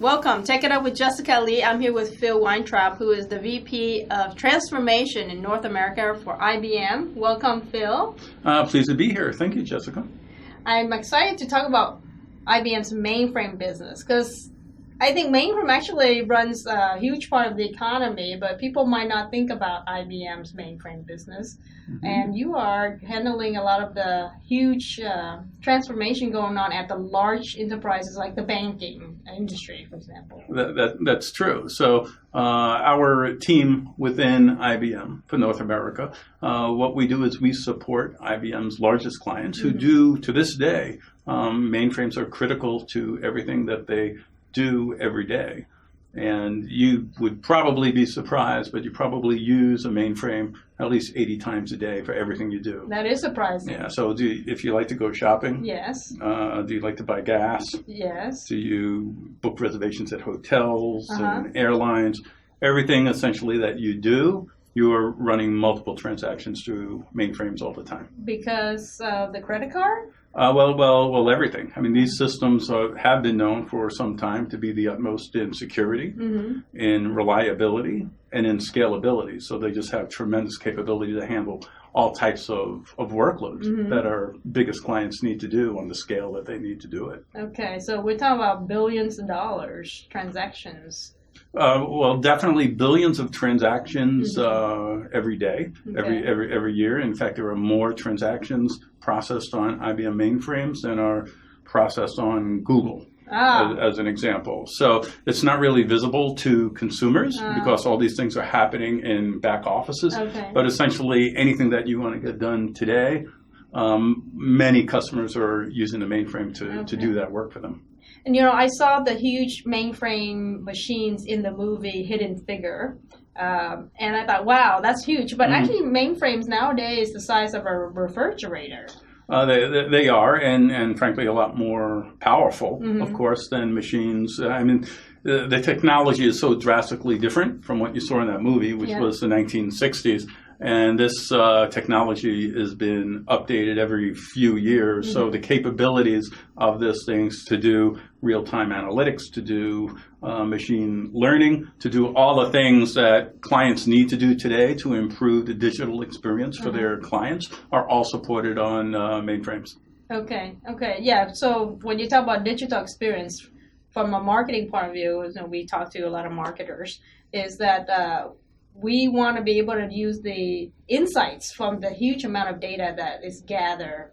Welcome. Take It Up with Jessica Lee. I'm here with Phil Weintraub, who is the VP of Transformation in North America for IBM. Welcome, Phil. Pleased to be here. Thank you, Jessica. I'm excited to talk about IBM's mainframe business because I think mainframe actually runs a huge part of the economy, but people might not think about IBM's mainframe business. Mm-hmm. And you are handling a lot of the huge transformation going on at the large enterprises like the banking industry, for example. That's true. So our team within IBM for North America, what we do is we support IBM's largest clients who do, to this day, mainframes are critical to everything that they do every day. And you would probably be surprised, but you probably use a mainframe at least 80 times a day for everything you do. That is surprising. Yeah. So if you like to go shopping? Yes. Do you like to buy gas? Yes. Do you book reservations at hotels and airlines? Everything essentially that you do, you are running multiple transactions through mainframes all the time. Because of the credit card? Well, everything. I mean, these systems have been known for some time to be the utmost in security, in reliability, and in scalability. So they just have tremendous capability to handle all types of workloads that our biggest clients need to do on the scale that they need to do it. Okay, so we're talking about billions of dollars transactions. Well, definitely billions of transactions every day, every year. In fact, there are more transactions processed on IBM mainframes than are processed on Google, as an example. So it's not really visible to consumers because all these things are happening in back offices. Okay. But essentially, anything that you want to get done today, many customers are using the mainframe to do that work for them. And, you know, I saw the huge mainframe machines in the movie Hidden Figure, and I thought, wow, that's huge. But actually, mainframes nowadays the size of a refrigerator. They are, and frankly, a lot more powerful, of course, than machines. I mean, the technology is so drastically different from what you saw in that movie, which was the 1960s. And this technology has been updated every few years. So the capabilities of this things to do real-time analytics, to do machine learning, to do all the things that clients need to do today to improve the digital experience for their clients are all supported on mainframes. Okay. Yeah. So when you talk about digital experience, from a marketing point of view, and we talk to a lot of marketers, is that we want to be able to use the insights from the huge amount of data that is gathered,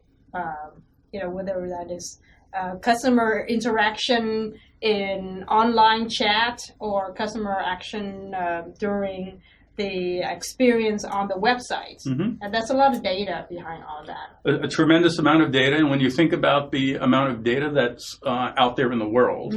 whether that is customer interaction in online chat or customer action during the experience on the websites. And that's a lot of data behind all that. A tremendous amount of data. And when you think about the amount of data that's out there in the world,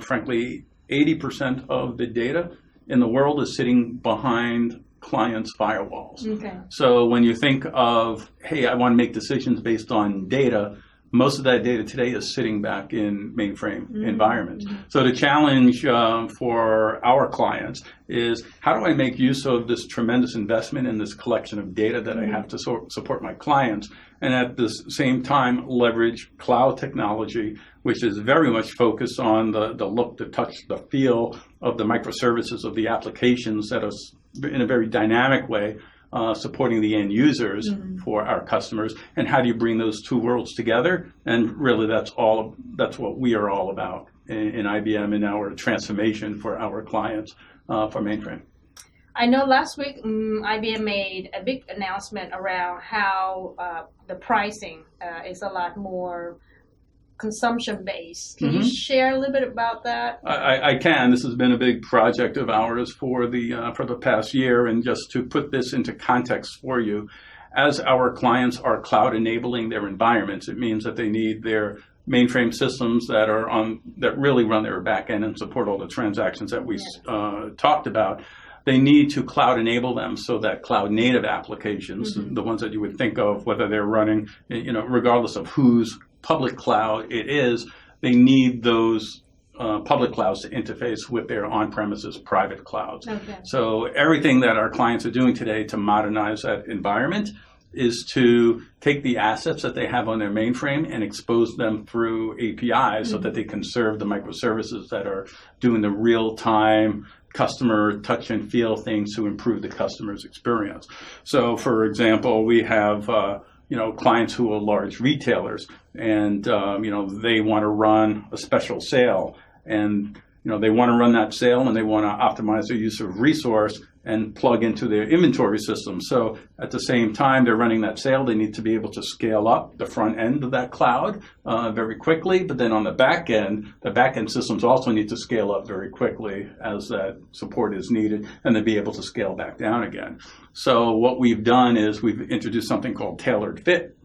frankly, 80% of the data in the world is sitting behind clients' firewalls. Okay. So when you think of, hey, I want to make decisions based on data, most of that data today is sitting back in mainframe environments. So the challenge for our clients is, how do I make use of this tremendous investment in this collection of data that I have to support my clients, and at the same time leverage cloud technology, which is very much focused on the look, the touch, the feel of the microservices of the applications that are in a very dynamic way supporting the end users for our customers. And how do you bring those two worlds together? And really that's what we are all about in IBM in our transformation for our clients for mainframe. I know last week IBM made a big announcement around how the pricing is a lot more consumption-based. Can you share a little bit about that? I can. This has been a big project of ours for the past year. And just to put this into context for you, as our clients are cloud enabling their environments, it means that they need their mainframe systems that really run their back end and support all the transactions that we talked about. They need to cloud enable them so that cloud native applications, the ones that you would think of, whether they're running, regardless of whose public cloud it is, they need those public clouds to interface with their on-premises private clouds. Okay. So everything that our clients are doing today to modernize that environment is to take the assets that they have on their mainframe and expose them through APIs so that they can serve the microservices that are doing the real-time customer touch and feel things to improve the customer's experience. So, for example, we have clients who are large retailers, and they want to run a special sale, and they want to run that sale, and they want to optimize their use of resource and plug into their inventory system. So at the same time they're running that sale, they need to be able to scale up the front end of that cloud very quickly. But then on the back end systems also need to scale up very quickly as that support is needed, and then be able to scale back down again. So what we've done is we've introduced something called tailored fit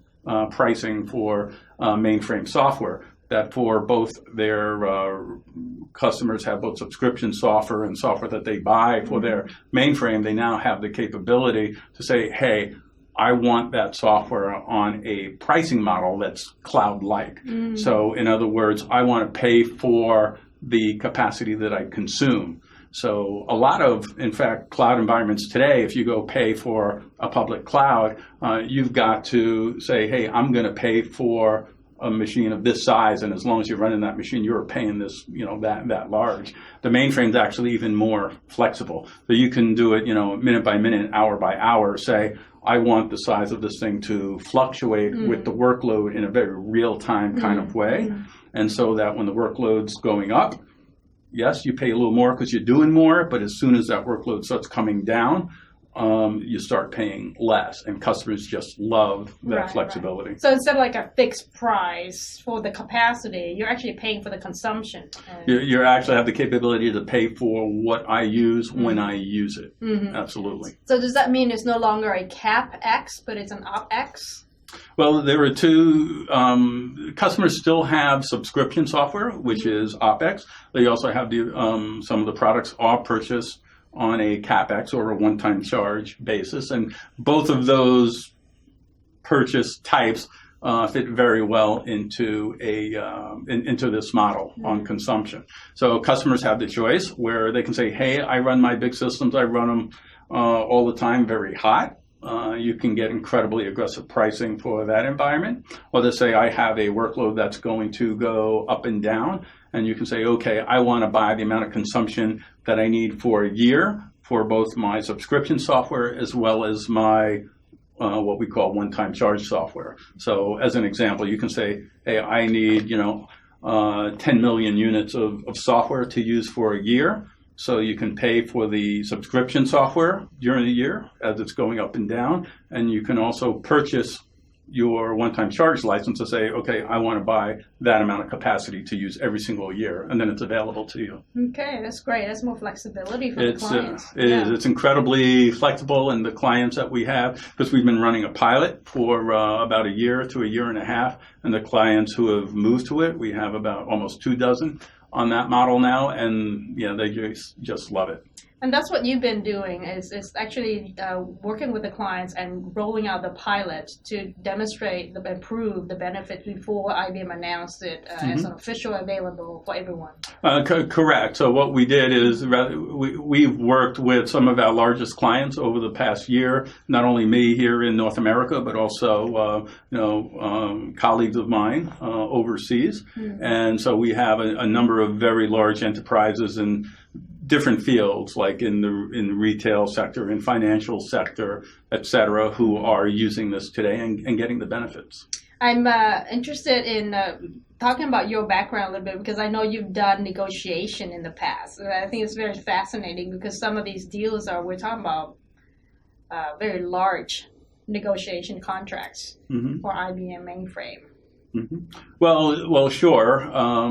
pricing for mainframe software, that for both their customers have both subscription software and software that they buy for their mainframe. They now have the capability to say, hey, I want that software on a pricing model that's cloud-like. So in other words, I want to pay for the capacity that I consume. So a lot of, in fact, cloud environments today, if you go pay for a public cloud, you've got to say, hey, I'm going to pay for a machine of this size, and as long as you're running that machine, you're paying this, that large. The mainframe's actually even more flexible. So you can do it, minute by minute, hour by hour, say, I want the size of this thing to fluctuate with the workload in a very real-time kind of way. And so that when the workload's going up, yes, you pay a little more because you're doing more, but as soon as that workload starts coming down, you start paying less, and customers just love that flexibility. Right. So instead of like a fixed price for the capacity, you're actually paying for the consumption. You actually have the capability to pay for what I use when I use it. Absolutely. So does that mean it's no longer a CapEx, but it's an OpEx? Well, there are two. Customers still have subscription software, which is OpEx. They also have some of the products are purchased on a CapEx or a one-time charge basis, and both of those purchase types fit very well into into this model on consumption. So customers have the choice where they can say, hey, I run my big systems, I run them all the time very hot. You can get incredibly aggressive pricing for that environment. Or they say, I have a workload that's going to go up and down, and you can say, okay, I want to buy the amount of consumption that I need for a year for both my subscription software as well as my what we call one-time charge software. So as an example, you can say, hey, I need 10 million units of software to use for a year. So you can pay for the subscription software during the year as it's going up and down, and you can also purchase your one-time charge license to say, okay, I want to buy that amount of capacity to use every single year, and then it's available to you. Okay, that's great. That's more flexibility for the clients. It is. It's incredibly flexible, and the clients that we have, because we've been running a pilot for about a year to a year and a half, and the clients who have moved to it, we have about almost 24 on that model now, and they just love it. And that's what you've been doing is actually working with the clients and rolling out the pilot to demonstrate improve the benefits before IBM announced it as an official available for everyone. Correct. So what we did is we've worked with some of our largest clients over the past year, not only me here in North America, but also colleagues of mine overseas. And so we have a number of very large enterprises in different fields, like in the retail sector, in financial sector, et cetera, who are using this today and getting the benefits. I'm interested in talking about your background a little bit, because I know you've done negotiation in the past. And I think it's very fascinating because some of these deals we're talking about very large negotiation contracts for IBM mainframe. Well, sure. Our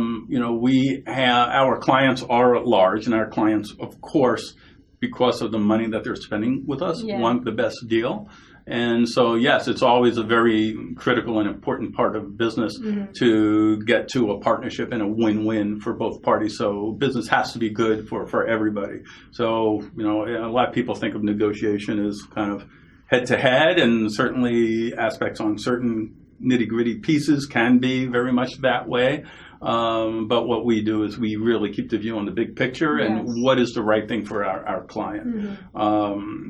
clients are large, and our clients, of course, because of the money that they're spending with us, want the best deal. And so, yes, it's always a very critical and important part of business to get to a partnership and a win-win for both parties. So business has to be good for everybody. So, a lot of people think of negotiation as kind of head-to-head, and certainly aspects on certain nitty-gritty pieces can be very much that way. But what we do is we really keep the view on the big picture and what is the right thing for our client.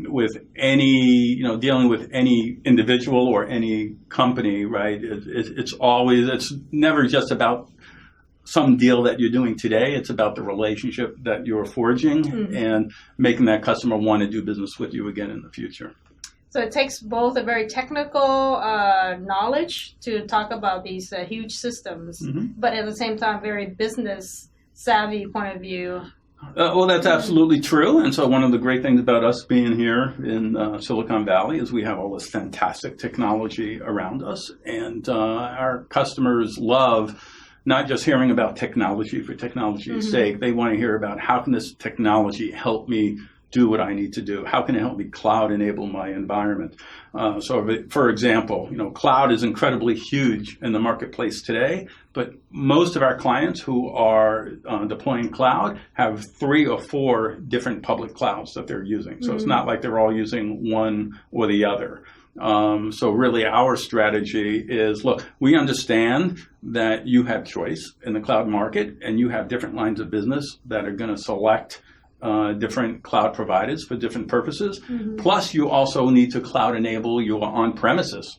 With any, dealing with any individual or any company, right, it's never just about some deal that you're doing today. It's about the relationship that you're forging and making that customer want to do business with you again in the future. So it takes both a very technical knowledge to talk about these huge systems, but at the same time, very business savvy point of view. Well, that's absolutely true. And so one of the great things about us being here in Silicon Valley is we have all this fantastic technology around us. And our customers love not just hearing about technology for technology's sake. They want to hear about how can this technology help me do what I need to do? How can it help me cloud enable my environment? So for example, cloud is incredibly huge in the marketplace today, but most of our clients who are deploying cloud have 3 or 4 different public clouds that they're using. So it's not like they're all using one or the other. So really our strategy is, look, we understand that you have choice in the cloud market and you have different lines of business that are going to select different cloud providers for different purposes. Plus, you also need to cloud enable your on-premises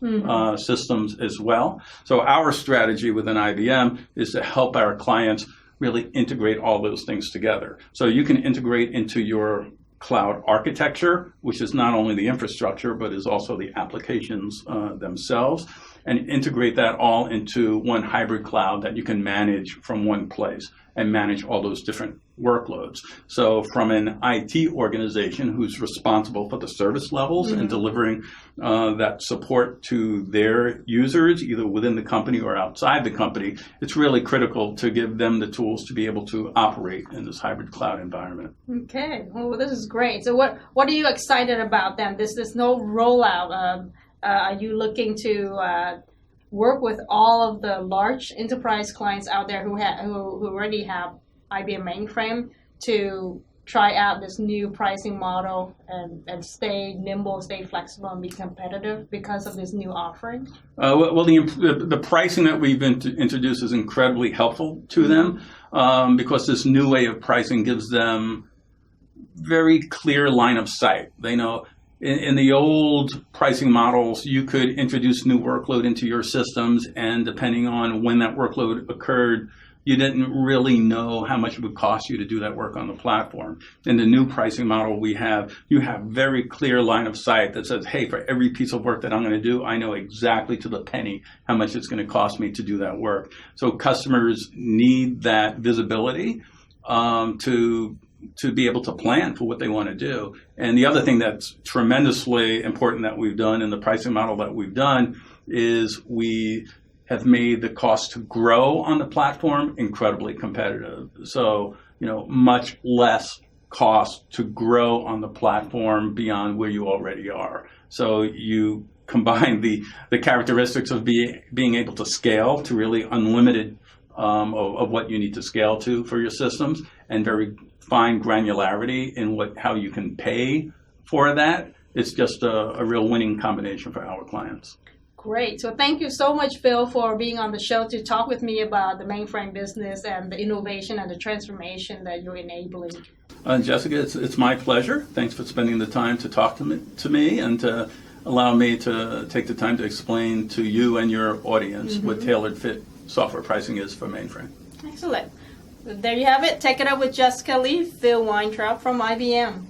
systems as well. So our strategy within IBM is to help our clients really integrate all those things together. So you can integrate into your cloud architecture, which is not only the infrastructure, but is also the applications themselves, and integrate that all into one hybrid cloud that you can manage from one place and manage all those different workloads. So from an IT organization who's responsible for the service levels and delivering that support to their users, either within the company or outside the company, it's really critical to give them the tools to be able to operate in this hybrid cloud environment. Okay, well, this is great. So what are you excited about then? This no rollout. Are you looking to work with all of the large enterprise clients out there who already have IBM mainframe to try out this new pricing model and stay nimble, stay flexible, and be competitive because of this new offering? Well, the pricing that we've introduced is incredibly helpful to them because this new way of pricing gives them very clear line of sight. They know in the old pricing models, you could introduce new workload into your systems, and depending on when that workload occurred, you didn't really know how much it would cost you to do that work on the platform. In the new pricing model you have very clear line of sight that says, hey, for every piece of work that I'm going to do, I know exactly to the penny how much it's going to cost me to do that work. So customers need that visibility to be able to plan for what they want to do. And the other thing that's tremendously important that we've done in the pricing model that we've done is we have made the cost to grow on the platform incredibly competitive. So, much less cost to grow on the platform beyond where you already are. So you combine the characteristics of being able to scale to really unlimited of what you need to scale to for your systems, and very fine granularity in how you can pay for that. It's just a real winning combination for our clients. Great. So thank you so much, Phil, for being on the show to talk with me about the mainframe business and the innovation and the transformation that you're enabling. Jessica, it's my pleasure. Thanks for spending the time to talk to me and to allow me to take the time to explain to you and your audience what tailored fit software pricing is for mainframe. Excellent. There you have it. Take it up with Jessica Lee, Phil Weintraub from IBM.